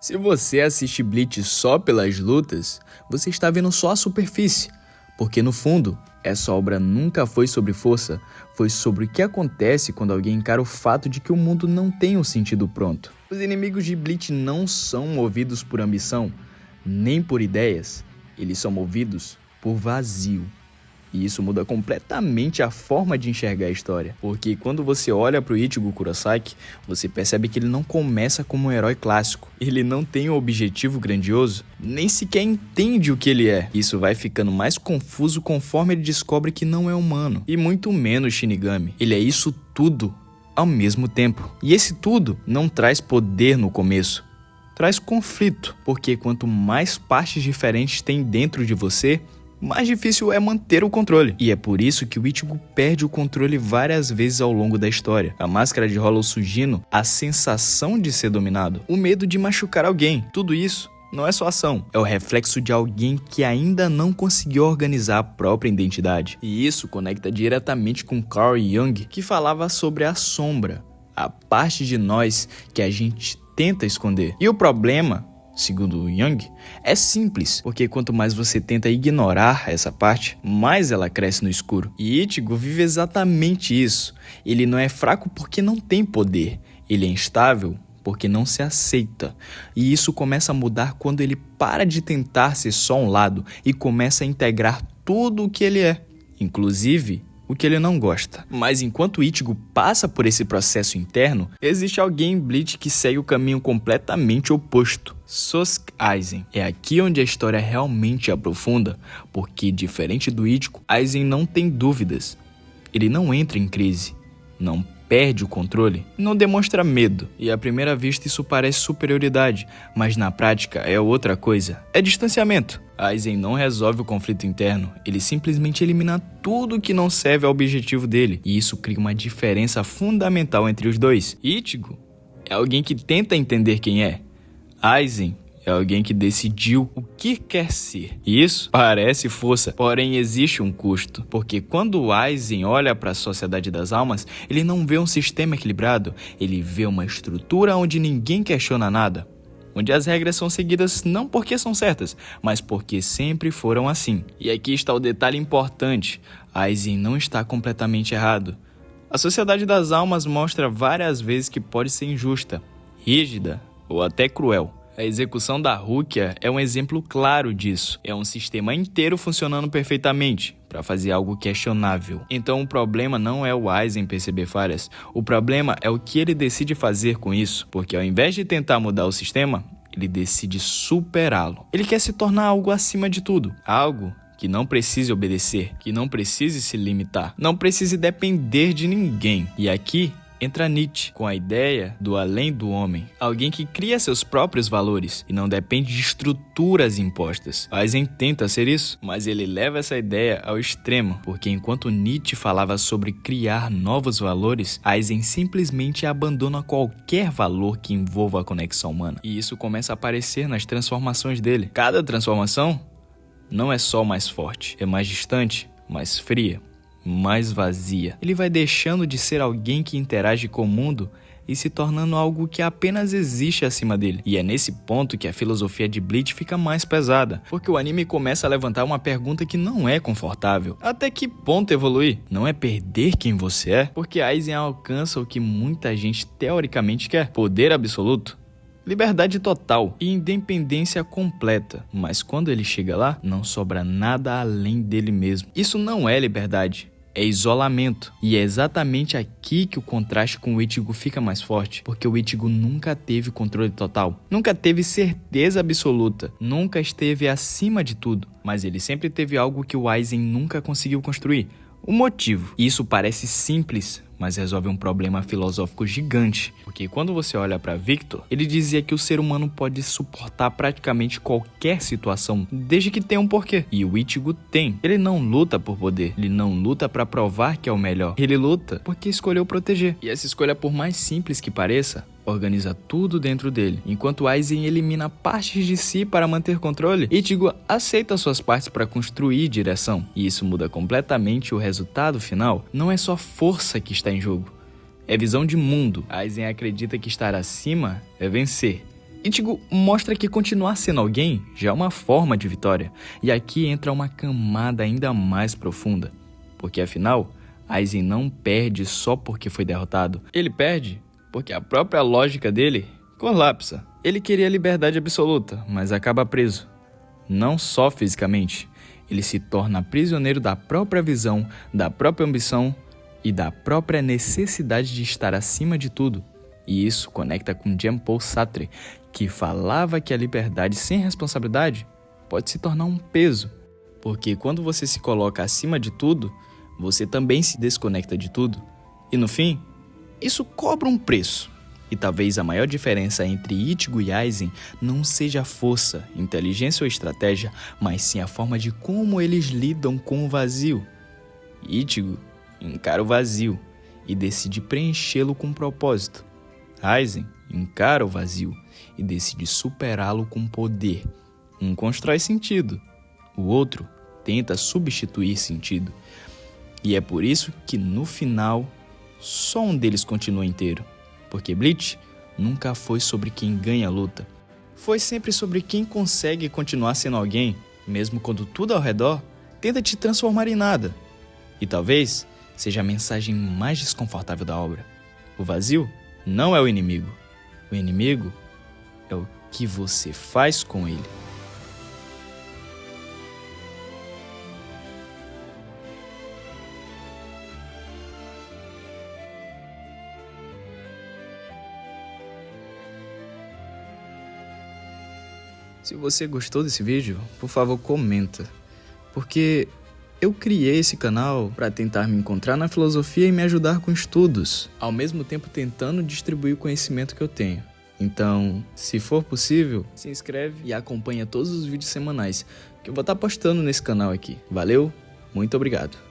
Se você assiste Bleach só pelas lutas, você está vendo só a superfície, porque no fundo, essa obra nunca foi sobre força, foi sobre o que acontece quando alguém encara o fato de que o mundo não tem um sentido pronto. Os inimigos de Bleach não são movidos por ambição, nem por ideias, eles são movidos por vazio. E isso muda completamente a forma de enxergar a história. Porque quando você olha para o Ichigo Kurosaki, você percebe que ele não começa como um herói clássico. Ele não tem um objetivo grandioso, nem sequer entende o que ele é. Isso vai ficando mais confuso conforme ele descobre que não é humano, e muito menos Shinigami. Ele é isso tudo ao mesmo tempo. E esse tudo não traz poder no começo. Traz conflito, porque quanto mais partes diferentes tem dentro de você, mais difícil é manter o controle. E é por isso que o Ichigo perde o controle várias vezes ao longo da história. A máscara de Hollow surgindo, a sensação de ser dominado, o medo de machucar alguém. Tudo isso não é só ação, é o reflexo de alguém que ainda não conseguiu organizar a própria identidade. E isso conecta diretamente com Carl Jung, que falava sobre a sombra, a parte de nós que a gente tenta esconder. E o problema, segundo Jung, é simples, porque quanto mais você tenta ignorar essa parte, mais ela cresce no escuro. E Ichigo vive exatamente isso. Ele não é fraco porque não tem poder, ele é instável porque não se aceita. E isso começa a mudar quando ele para de tentar ser só um lado e começa a integrar tudo o que ele é, inclusive o que ele não gosta. Mas enquanto Ichigo passa por esse processo interno, existe alguém em Bleach que segue o caminho completamente oposto. Sasuke Aizen. É aqui onde a história realmente aprofunda, porque diferente do Ichigo, Aizen não tem dúvidas. Ele não entra em crise, não perde o controle, não demonstra medo. E à primeira vista isso parece superioridade, mas na prática é outra coisa. É distanciamento. Aizen não resolve o conflito interno, ele simplesmente elimina tudo que não serve ao objetivo dele. E isso cria uma diferença fundamental entre os dois. Ichigo é alguém que tenta entender quem é. Aizen é alguém que decidiu o que quer ser. E isso parece força, porém existe um custo. Porque quando o Aizen olha para a Sociedade das Almas, ele não vê um sistema equilibrado, ele vê uma estrutura onde ninguém questiona nada. Onde as regras são seguidas não porque são certas, mas porque sempre foram assim. E aqui está o detalhe importante, Aizen não está completamente errado. A Sociedade das Almas mostra várias vezes que pode ser injusta, rígida ou até cruel. A execução da Rukia é um exemplo claro disso. É um sistema inteiro funcionando perfeitamente para fazer algo questionável. Então o problema não é o Aizen perceber falhas. O problema é o que ele decide fazer com isso. Porque ao invés de tentar mudar o sistema, ele decide superá-lo. Ele quer se tornar algo acima de tudo. Algo que não precise obedecer, que não precise se limitar, não precise depender de ninguém. E aqui entra Nietzsche com a ideia do além do homem, alguém que cria seus próprios valores e não depende de estruturas impostas. Aizen tenta ser isso, mas ele leva essa ideia ao extremo, porque enquanto Nietzsche falava sobre criar novos valores, Aizen simplesmente abandona qualquer valor que envolva a conexão humana. E isso começa a aparecer nas transformações dele. Cada transformação não é só mais forte, é mais distante, mais fria, mais vazia. Ele vai deixando de ser alguém que interage com o mundo e se tornando algo que apenas existe acima dele. E é nesse ponto que a filosofia de Bleach fica mais pesada, porque o anime começa a levantar uma pergunta que não é confortável. Até que ponto evoluir? Não é perder quem você é? Porque Aizen alcança o que muita gente teoricamente quer: poder absoluto, liberdade total e independência completa. Mas quando ele chega lá, não sobra nada além dele mesmo. Isso não é liberdade, é isolamento. E é exatamente aqui que o contraste com o Ichigo fica mais forte, porque o Ichigo nunca teve controle total, nunca teve certeza absoluta, nunca esteve acima de tudo, mas ele sempre teve algo que o Aizen nunca conseguiu construir: o motivo. Isso parece simples, mas resolve um problema filosófico gigante. Porque quando você olha para Victor, ele dizia que o ser humano pode suportar praticamente qualquer situação, desde que tenha um porquê. E o Ichigo tem. Ele não luta por poder, ele não luta para provar que é o melhor. Ele luta porque escolheu proteger. E essa escolha, por mais simples que pareça, organiza tudo dentro dele. Enquanto Aizen elimina partes de si para manter controle, Ichigo aceita suas partes para construir direção. E isso muda completamente o resultado final. Não é só força que está em jogo, é visão de mundo. Aizen acredita que estar acima é vencer, Ichigo mostra que continuar sendo alguém já é uma forma de vitória, e aqui entra uma camada ainda mais profunda, porque afinal, Aizen não perde só porque foi derrotado, ele perde porque a própria lógica dele colapsa. Ele queria liberdade absoluta, mas acaba preso, não só fisicamente, ele se torna prisioneiro da própria visão, da própria ambição e da própria necessidade de estar acima de tudo. E isso conecta com Jean-Paul Sartre, que falava que a liberdade sem responsabilidade pode se tornar um peso. Porque quando você se coloca acima de tudo, você também se desconecta de tudo. E no fim, isso cobra um preço. E talvez a maior diferença entre Ichigo e Aizen não seja a força, inteligência ou estratégia, mas sim a forma de como eles lidam com o vazio. Ichigo encara o vazio e decide preenchê-lo com propósito. Aizen encara o vazio e decide superá-lo com poder. Um constrói sentido, o outro tenta substituir sentido. E é por isso que no final, só um deles continua inteiro. Porque Bleach nunca foi sobre quem ganha a luta. Foi sempre sobre quem consegue continuar sendo alguém, mesmo quando tudo ao redor tenta te transformar em nada. E talvez seja a mensagem mais desconfortável da obra. O vazio não é o inimigo. O inimigo é o que você faz com ele. Se você gostou desse vídeo, por favor comenta, porque eu criei esse canal para tentar me encontrar na filosofia e me ajudar com estudos, ao mesmo tempo tentando distribuir o conhecimento que eu tenho. Então, se for possível, se inscreve e acompanha todos os vídeos semanais que eu vou estar postando nesse canal aqui. Valeu, muito obrigado!